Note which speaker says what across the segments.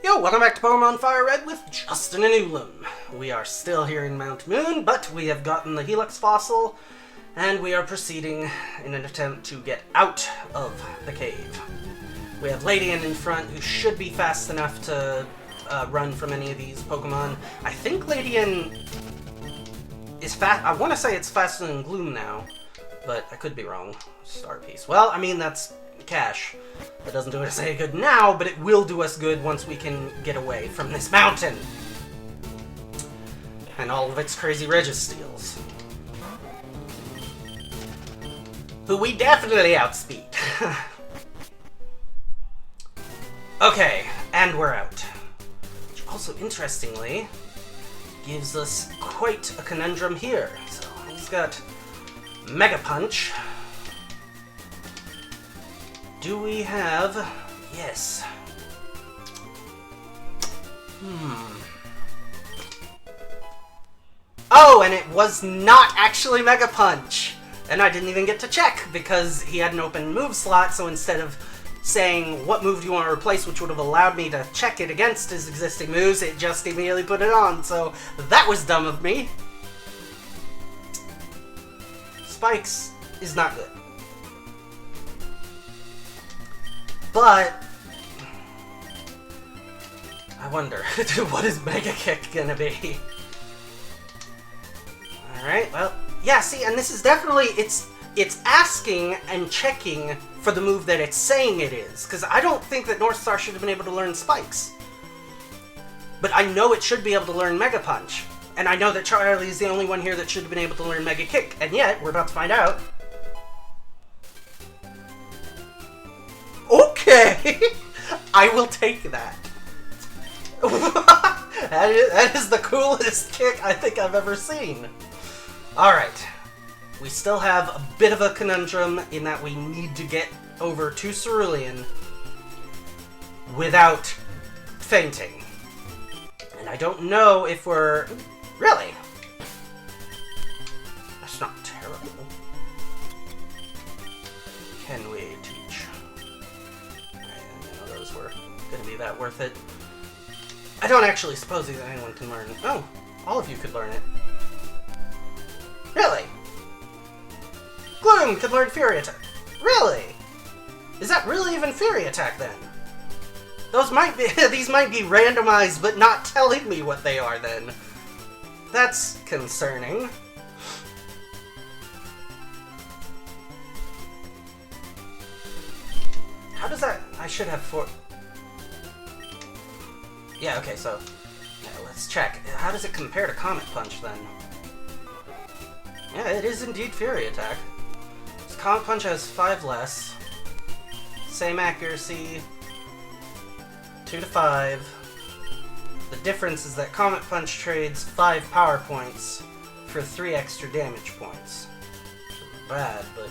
Speaker 1: Yo, welcome back to Pokemon Fire Red with Justin and Ulam. We are still here in Mount Moon, but we have gotten the Helix fossil, and we are proceeding in an attempt to get out of the cave. We have Ladian in front, who should be fast enough to run from any of these Pokemon. I think Ladian is fast. I want to say it's faster than Gloom now, but I could be wrong. Star Piece. Well, I mean, that's cash. That doesn't do us any good now, but it will do us good once we can get away from this mountain. And all of its crazy Registeals. Who we definitely outspeed. Okay, and we're out. Which also, interestingly, gives us quite a conundrum here. So, he's got Mega Punch. Do we have... Yes. Oh, and it was not actually Mega Punch! And I didn't even get to check, because he had an open move slot, so instead of saying, what move do you want to replace, which would have allowed me to check it against his existing moves, it just immediately put it on, so that was dumb of me. Spikes is not good. But I wonder, what is Mega Kick gonna be? Alright, well, yeah, see, and this is definitely, it's asking and checking for the move that it's saying it is, because I don't think that North Star should have been able to learn Spikes. But I know it should be able to learn Mega Punch, and I know that Charlie's the only one here that should have been able to learn Mega Kick, and yet, we're about to find out. Okay! I will take that. That is the coolest kick I think I've ever seen. Alright. We still have a bit of a conundrum in that we need to get over to Cerulean without fainting. And I don't know if we're... Really? That's not terrible. Can we teach? Those were going to be that worth it. I don't actually suppose that anyone can learn it. Oh, all of you could learn it. Really? Gloom could learn Fury Attack. Really? Is that really even Fury Attack then? Those might be, these might be randomized, but not telling me what they are then. That's concerning. How does that... I should have four... Yeah, okay, so... Yeah, let's check. How does it compare to Comet Punch, then? Yeah, it is indeed Fury Attack. So Comet Punch has 5 less. Same accuracy. 2 to 5. The difference is that Comet Punch trades 5 power points for 3 extra damage points. Bad, but...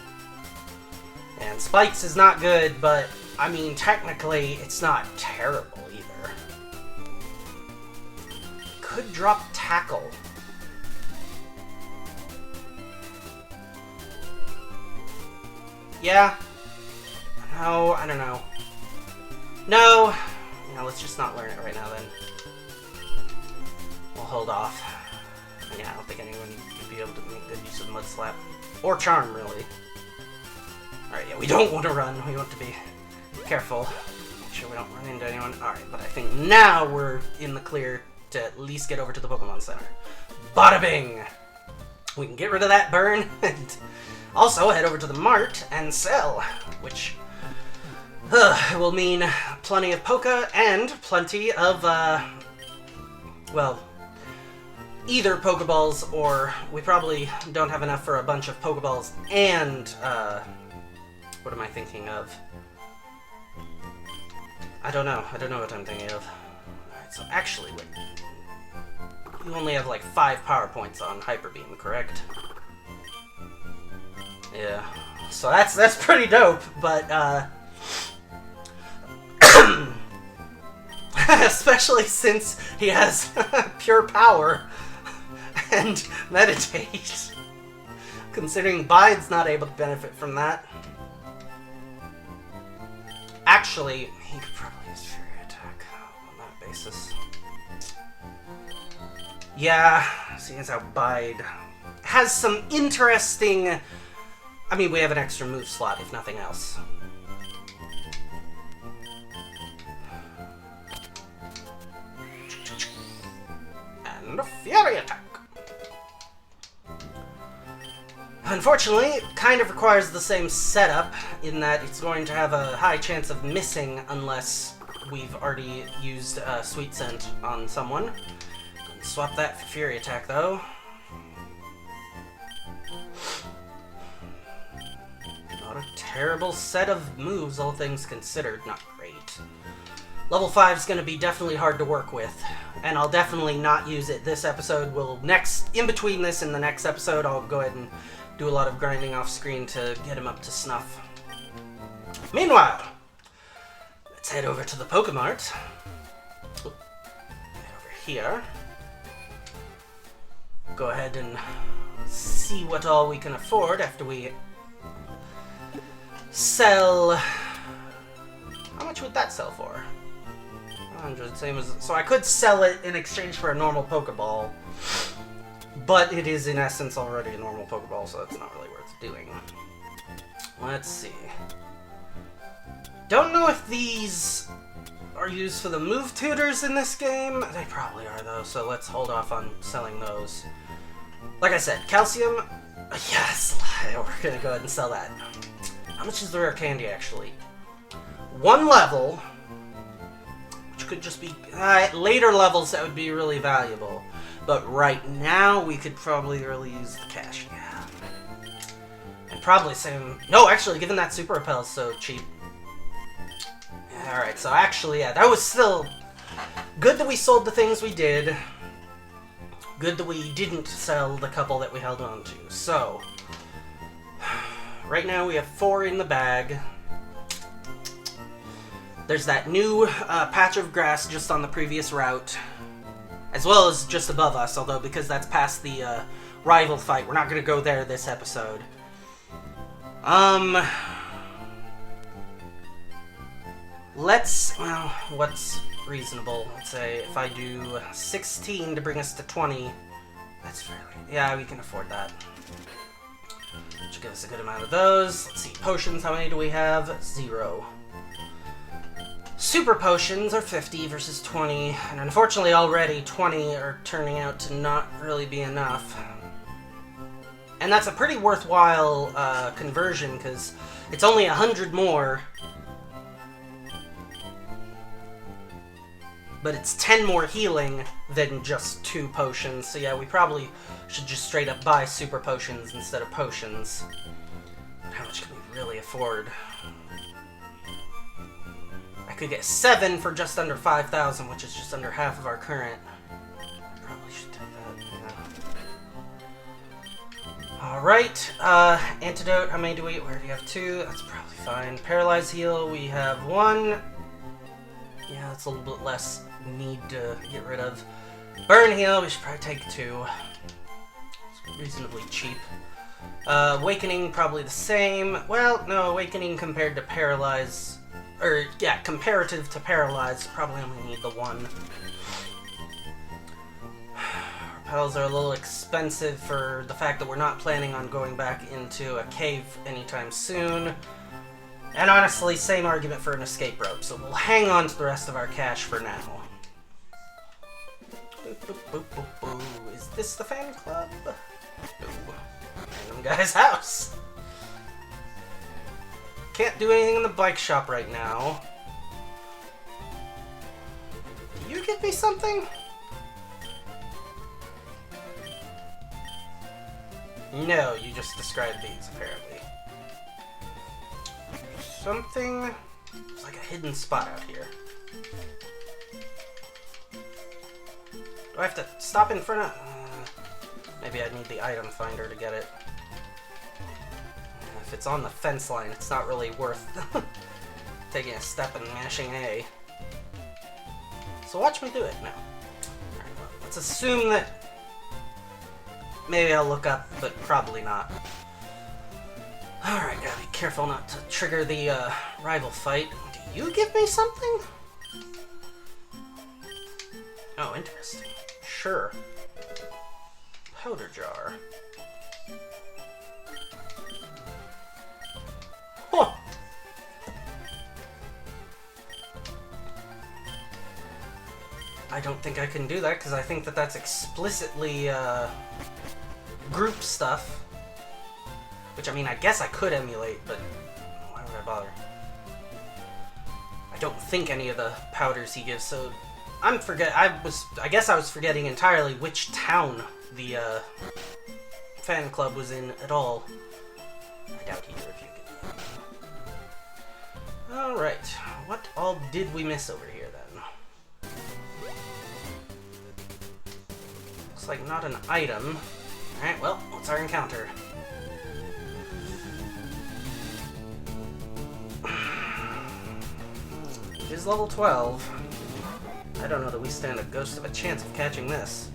Speaker 1: And Spikes is not good, but, I mean, technically, it's not terrible either. Could drop Tackle. Yeah. No, I don't know. No! Yeah, let's just not learn it right now, then. We'll hold off. Yeah, I don't think anyone would be able to make good use of Mud Slap. Or Charm, really. Alright, yeah, we don't want to run. We want to be careful. Make sure we don't run into anyone. Alright, but I think now we're in the clear to at least get over to the Pokemon Center. Bada bing! We can get rid of that burn, and also head over to the Mart and sell, which will mean plenty of Poké and plenty of, well, either Pokeballs, or we probably don't have enough for a bunch of Pokeballs and, what am I thinking of? I don't know. I don't know what I'm thinking of. Alright, so actually, wait. You only have like 5 power points on Hyper Beam, correct? Yeah. So that's pretty dope, but, especially since he has Pure Power and Meditate. Considering Bide's not able to benefit from that. Actually, he could probably use Fury Attack. Will not be. basis. Yeah, seeing as how Bide has some interesting... I mean, we have an extra move slot, if nothing else. And a Fury Attack. Unfortunately, it kind of requires the same setup in that it's going to have a high chance of missing unless we've already used Sweet Scent on someone. Swap that for Fury Attack, though. Not a terrible set of moves, all things considered. Not great. Level 5 is going to be definitely hard to work with, and I'll definitely not use it this episode. In between this and the next episode, I'll go ahead and do a lot of grinding off screen to get him up to snuff. Meanwhile, let's head over to the Pokemart. Head over here. Go ahead and see what all we can afford after we sell... How much would that sell for? 100, same as... So I could sell it in exchange for a normal Pokeball, but it is in essence already a normal Pokeball, so that's not really worth doing. Let's see. Don't know if these are used for the move tutors in this game. They probably are, though, so let's hold off on selling those. Like I said, Calcium, yes, we're gonna go ahead and sell that. How much is the rare candy, actually? 1 level, which could just be, at later levels that would be really valuable. But right now, we could probably really use the cash, yeah. And probably same, no, actually, given that Super Repel is so cheap. Alright, so actually, yeah, that was still good that we sold the things we did. Good that we didn't sell the couple that we held on to. So, right now we have 4 in the bag. There's that new patch of grass just on the previous route, as well as just above us, although because that's past the rival fight, we're not going to go there this episode. Well, what's reasonable? Let's say if I do 16 to bring us to 20, that's fairly... Yeah, we can afford that. Which will give us a good amount of those. Let's see, potions, how many do we have? 0. Super potions are 50 versus 20, and unfortunately already 20 are turning out to not really be enough. And that's a pretty worthwhile conversion, because it's only 100 more, but it's 10 more healing than just 2 potions. So yeah, we probably should just straight up buy super potions instead of potions. But how much can we really afford? I could get 7 for just under 5,000, which is just under half of our current. Probably should take that, yeah. Alright, antidote, how many do we... Where do you have 2? That's probably fine. Paralyze heal, we have 1. Yeah, that's a little bit less need to get rid of. Burn heal, we should probably take 2. It's reasonably cheap. Awakening, probably the same. Well, no, Awakening compared to Paralyze... Or, yeah, comparative to Paralyze, probably only need the 1. Repels are a little expensive for the fact that we're not planning on going back into a cave anytime soon. And honestly, same argument for an escape rope, so we'll hang on to the rest of our cash for now. Boop, boop, boop, boop, boop. Is this the fan club? Ooh. Random guy's house. Can't do anything in the bike shop right now. Do you give me something? No, you just described these, apparently. Something... There's like a hidden spot out here. Do I have to stop in front of... maybe I need the item finder to get it. If it's on the fence line, it's not really worth taking a step and mashing A. So watch me do it now. Alright, well, let's assume that... Maybe I'll look up, but probably not. Alright, gotta be careful not to trigger the rival fight. Do you give me something? Oh, interesting. Sure. Powder jar. Huh. I don't think I can do that because I think that that's explicitly group stuff. Which, I mean, I guess I could emulate, but why would I bother? I don't think any of the powders he gives, so I guess I was forgetting entirely which town the fan club was in at all. I doubt either of you could. Alright, what all did we miss over here then? Looks like not an item. Alright, well, what's our encounter? It is level 12. I don't know that we stand a ghost of a chance of catching this.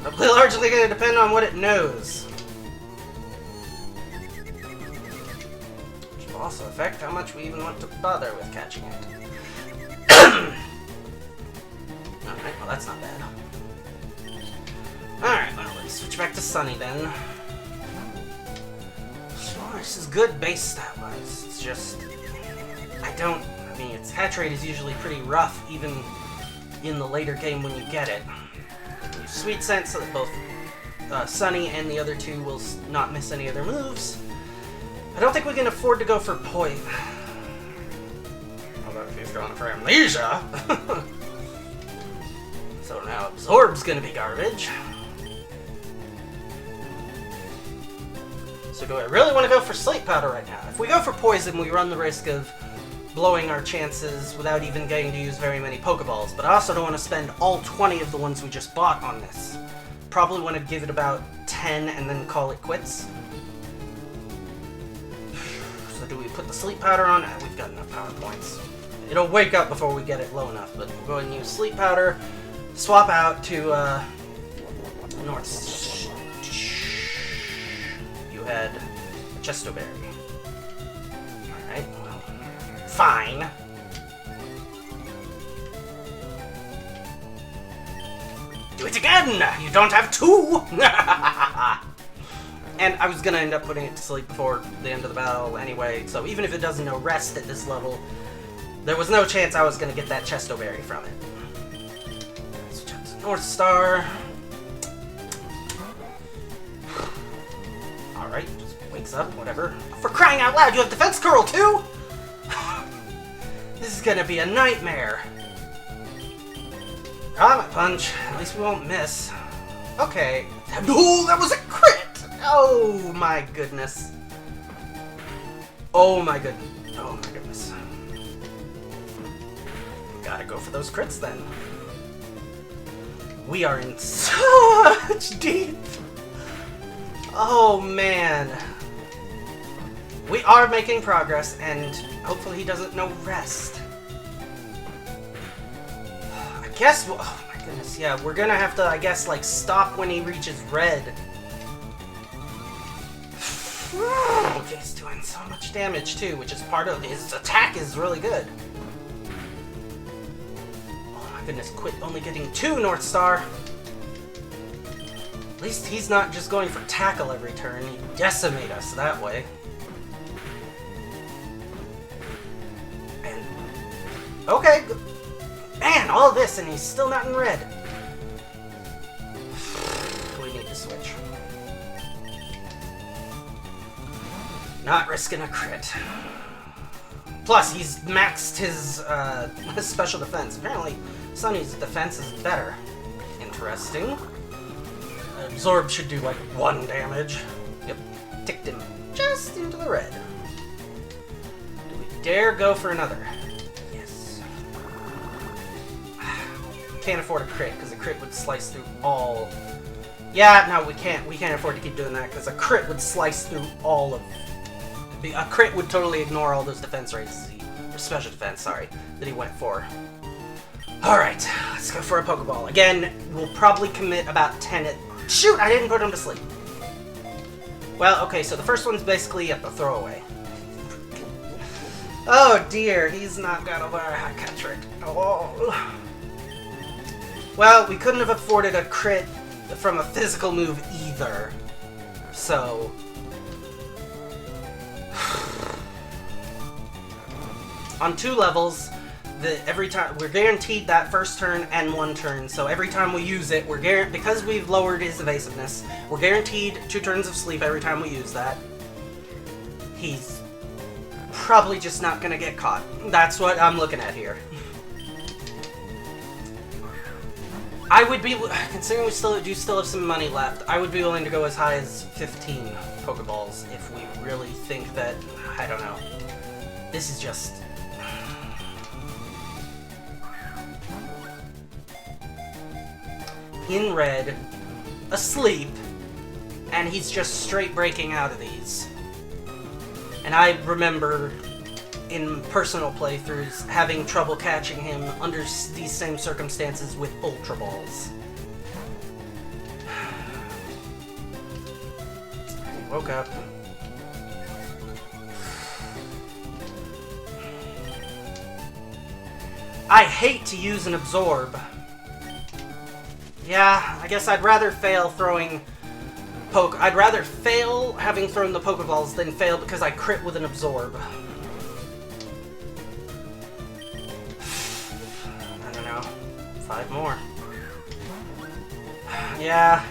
Speaker 1: Probably largely going to depend on what it knows. Which will also affect how much we even want to bother with catching it. Alright, well that's not bad. Alright, well let's switch back to Sunny then. Sure, this is good base stat-wise. It's just... I mean, its hatch rate is usually pretty rough, even in the later game when you get it. Sweet Scent so that both Sunny and the other two will not miss any of their moves. I don't think we can afford to go for Poison. Although if he's going for Amnesia... So now Absorb's gonna be garbage. So do I really want to go for Sleep Powder right now? If we go for Poison, we run the risk of blowing our chances without even getting to use very many Pokeballs, but I also don't want to spend all 20 of the ones we just bought on this. Probably want to give it about 10 and then call it quits. So do we put the Sleep Powder on? We've got enough power points. It'll wake up before we get it low enough, but we'll go ahead and use Sleep Powder, swap out to North. You had a Chestoberry. Alright, well, fine. Do it again! You don't have two! And I was gonna end up putting it to sleep before the end of the battle anyway, so even if it doesn't know rest at this level, there was no chance I was gonna get that Chestoberry from it. Switch out to North Star. Alright, just wakes up, whatever. For crying out loud, you have Defense Curl too?! This is gonna be a nightmare. Comet Punch, at least we won't miss. Okay. Oh, that was a crit! Oh my goodness. Oh my goodness. Oh my goodness. Gotta go for those crits then. We are in such deep. Oh man. We are making progress, and hopefully he doesn't know rest. I guess, oh my goodness, yeah, we're gonna have to, I guess, like, stop when he reaches red. Okay, he's doing so much damage too, which is part of his attack is really good. Oh my goodness, quit only getting 2 North Star. At least he's not just going for tackle every turn, he decimate us that way. And okay, man, all this and he's still not in red. We need to switch. Not risking a crit. Plus, he's maxed his special defense. Apparently, Sunny's defense is better. Interesting. Absorb should do like 1 damage. Yep, ticked him just into the red. Do we dare go for another? Yes. Can't afford a crit, because a crit would slice through all... Yeah, no, we can't. We can't afford to keep doing that, because a crit would slice through all of... A crit would totally ignore all those defense raises, or special defense, sorry, that he went for. Alright, let's go for a Pokeball. Again, we'll probably commit about 10 at... Shoot, I didn't put him to sleep. Well, okay, so the first one's basically at the throwaway. Oh dear, he's not got a very high catch rate. Oh. Well, we couldn't have afforded a crit from a physical move either. So... on 2 levels, every time we're guaranteed that first turn and 1 turn. So every time we use it, because we've lowered his evasiveness, we're guaranteed 2 turns of sleep every time we use that. He's probably just not gonna get caught. That's what I'm looking at here. I would be, considering we still have some money left, I would be willing to go as high as 15 Pokeballs if we really think that, I don't know. This is just... in red, asleep, and he's just straight breaking out of these. And I remember in personal playthroughs having trouble catching him under these same circumstances with Ultra Balls. He woke up. I hate to use an Absorb. Yeah, I guess I'd rather fail throwing I'd rather fail having thrown the Pokeballs than fail because I crit with an Absorb. I don't know. 5 more. Yeah,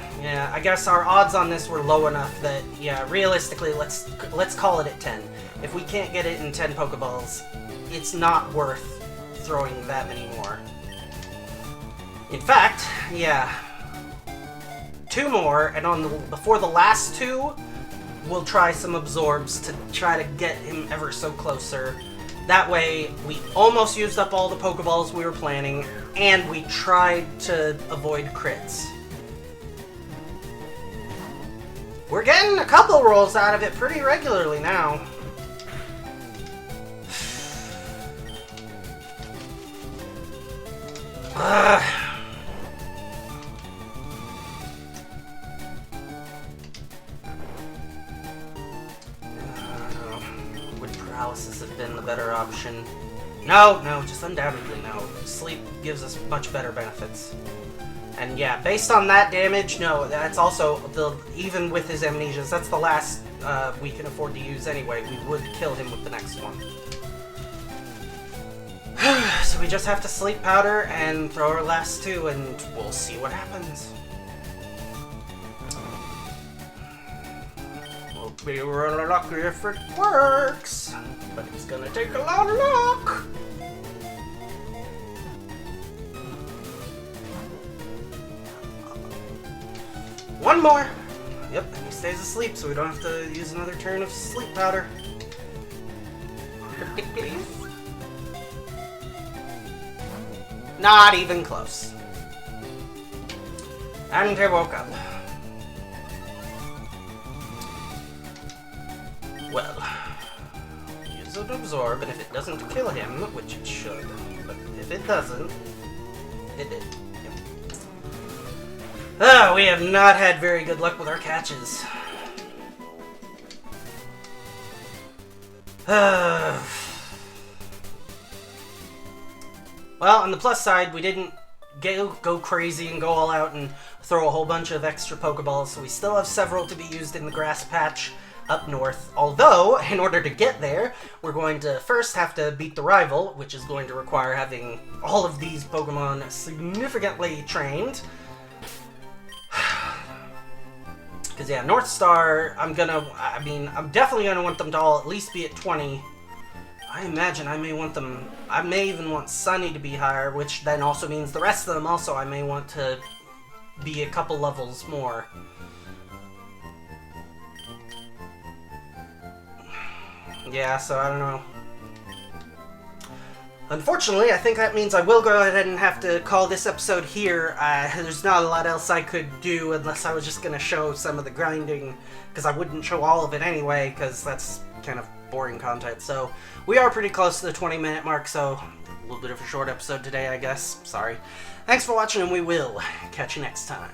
Speaker 1: I guess our odds on this were low enough that, yeah, realistically, let's call it at 10. If we can't get it in 10 Pokeballs, it's not worth throwing that many more. In fact, yeah, 2 more, and before the last 2, we'll try some Absorbs to try to get him ever so closer. That way, we almost used up all the Pokeballs we were planning, and we tried to avoid crits. We're getting a couple rolls out of it pretty regularly now. Would paralysis have been the better option? No, just undoubtedly no. Sleep gives us much better benefits. And yeah, based on that damage, no, that's also, even with his amnesias, that's the last we can afford to use anyway. We would kill him with the next one. So we just have to sleep powder and throw our last 2, and we'll see what happens. We'll be really lucky if it works, but it's gonna take a lot of luck. One more! Yep, and he stays asleep, so we don't have to use another turn of sleep powder. Pretty please. Not even close. And he woke up. Well, use an Absorb, and if it doesn't kill him, which it should, but if it doesn't, it did. Oh, we have not had very good luck with our catches. Well, on the plus side, we didn't go crazy and go all out and throw a whole bunch of extra Pokeballs, so we still have several to be used in the grass patch up north. Although, in order to get there, we're going to first have to beat the rival, which is going to require having all of these Pokemon significantly trained. Because, yeah, North Star, I'm definitely gonna want them to all at least be at 20. I imagine I may even want Sunny to be higher, which then also means the rest of them also I may want to be a couple levels more. Yeah, so I don't know. Unfortunately, I think that means I will go ahead and have to call this episode here. There's not a lot else I could do unless I was just going to show some of the grinding, because I wouldn't show all of it anyway, because that's kind of boring content. So, we are pretty close to the 20-minute mark, so a little bit of a short episode today, I guess. Sorry. Thanks for watching, and we will catch you next time.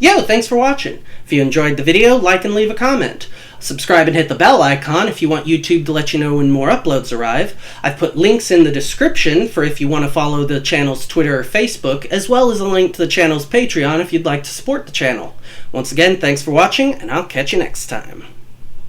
Speaker 2: Yo, thanks for watching. If you enjoyed the video, like and leave a comment. Subscribe and hit the bell icon if you want YouTube to let you know when more uploads arrive. I've put links in the description for if you want to follow the channel's Twitter or Facebook, as well as a link to the channel's Patreon if you'd like to support the channel. Once again, thanks for watching, and I'll catch you next time.